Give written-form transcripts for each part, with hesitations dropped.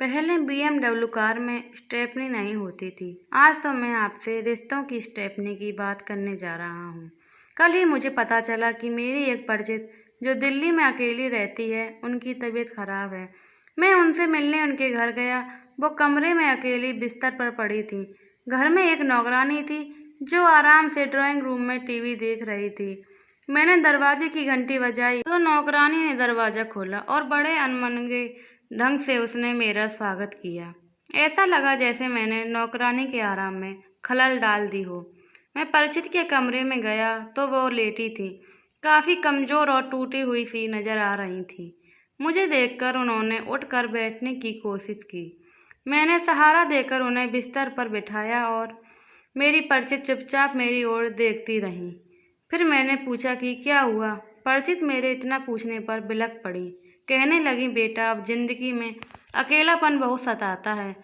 पहले BMW car में stepney नहीं होती थी। आज तो मैं आपसे रिश्तों की स्टेपनी की बात करने जा रहा हूँ। कल ही मुझे पता चला कि मेरी एक परिचित जो दिल्ली में अकेली रहती है, उनकी तबीयत खराब है। मैं उनसे मिलने उनके घर गया। वो कमरे में अकेली बिस्तर पर पड़ी थी। घर में एक नौकरानी थी जो आराम से ड्राइंग रूम में टीवी देख रही थी। मैंने दरवाजे की घंटी बजाई तो नौकरानी ने दरवाज़ा खोला और बड़े अनमनगे ढंग से उसने मेरा स्वागत किया। ऐसा लगा जैसे मैंने नौकरानी के आराम में खलल डाल दी हो। मैं परिचित के कमरे में गया तो वो लेटी थी, काफ़ी कमज़ोर और टूटी हुई सी नज़र आ रही थी। मुझे देखकर उन्होंने उठकर बैठने की कोशिश की। मैंने सहारा देकर उन्हें बिस्तर पर बिठाया और मेरी परिचित चुपचाप मेरी ओर देखती रही। फिर मैंने पूछा कि क्या हुआ। परिचित मेरे इतना पूछने पर बिलख पड़ी। कहने लगी, बेटा अब जिंदगी में अकेलापन बहुत सताता है,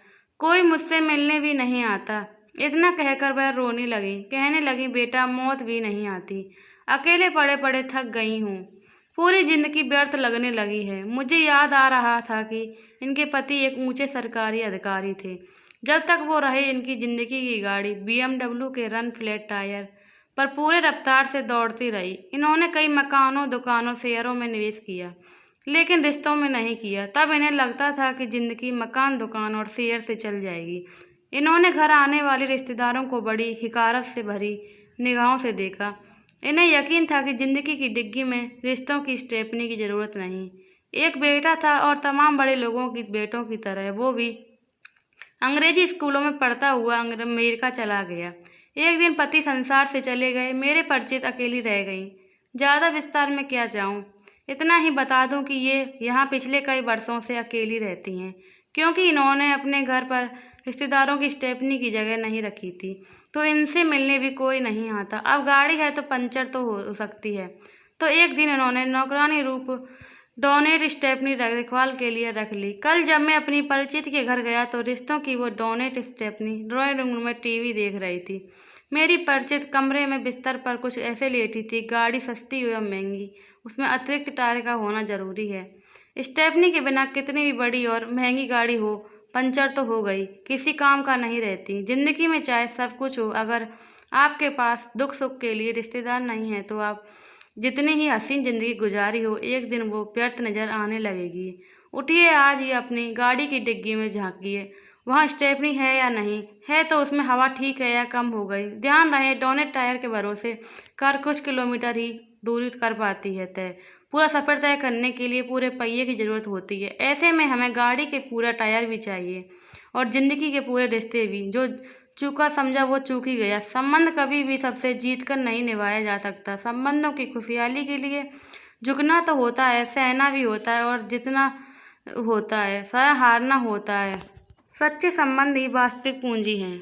कोई मुझसे मिलने भी नहीं आता। इतना कहकर वह रोने लगी। कहने लगी, बेटा मौत भी नहीं आती, अकेले पड़े पड़े थक गई हूँ, पूरी जिंदगी व्यर्थ लगने लगी है। मुझे याद आ रहा था कि इनके पति एक ऊंचे सरकारी अधिकारी थे। जब तक वो रहे इनकी जिंदगी की गाड़ी BMW के रन फ्लैट टायर पर पूरे रफ्तार से दौड़ती रही। इन्होंने कई मकानों, दुकानों, शेयरों में निवेश किया, लेकिन रिश्तों में नहीं किया। तब इन्हें लगता था कि जिंदगी मकान, दुकान और शेयर से चल जाएगी। इन्होंने घर आने वाले रिश्तेदारों को बड़ी हिकारत से भरी निगाहों से देखा। इन्हें यकीन था कि जिंदगी की डिग्गी में रिश्तों की स्टेपनी की ज़रूरत नहीं। एक बेटा था और तमाम बड़े लोगों की बेटों की तरह वो भी अंग्रेजी स्कूलों में पढ़ता हुआ अमेरिका चला गया। एक दिन पति संसार से चले गए। मेरे परिचित अकेली रह गई। ज़्यादा विस्तार में क्या जाऊँ, इतना ही बता दूं कि ये यहाँ पिछले कई वर्षों से अकेली रहती हैं, क्योंकि इन्होंने अपने घर पर रिश्तेदारों की स्टेपनी की जगह नहीं रखी थी, तो इनसे मिलने भी कोई नहीं आता। अब गाड़ी है तो पंचर तो हो सकती है। तो एक दिन इन्होंने नौकरानी रूप डोनेट स्टेपनी रखवाल के लिए रख ली। कल जब मैं अपनी परिचित के घर गया तो रिश्तों की वो डोनेट स्टेपनी ड्राइंग रूम में टीवी देख रही थी। मेरी परिचित कमरे में बिस्तर पर कुछ ऐसे लेटी थी। गाड़ी सस्ती एवं महंगी, उसमें अतिरिक्त टायर का होना जरूरी है। स्टेपनी के बिना कितनी भी बड़ी और महंगी गाड़ी हो, पंचर तो हो गई, किसी काम का नहीं रहती। जिंदगी में चाहे सब कुछ हो, अगर आपके पास दुख सुख के लिए रिश्तेदार नहीं है तो आप जितनी ही हसीन जिंदगी गुजारी हो, एक दिन वो व्यर्थ नजर आने लगेगी। उठिए, आज ही अपनी गाड़ी की डिग्गी में झांकिए, वहाँ स्टेपनी है या नहीं है, तो उसमें हवा ठीक है या कम हो गई। ध्यान रहे, डोनेट टायर के भरोसे कार कुछ किलोमीटर ही दूरी कर पाती है तय। पूरा सफ़र तय करने के लिए पूरे पहिए की ज़रूरत होती है। ऐसे में हमें गाड़ी के पूरा टायर भी चाहिए और ज़िंदगी के पूरे रिश्ते भी। जो चूका समझा वो चूक ही गया। संबंध कभी भी सबसे जीत कर नहीं निभाया जा सकता। संबंधों की खुशहाली के लिए झुकना तो होता है, सहना भी होता है, और जितना होता है सह हारना होता है। सच्चे संबंध ही वास्तविक पूंजी हैं।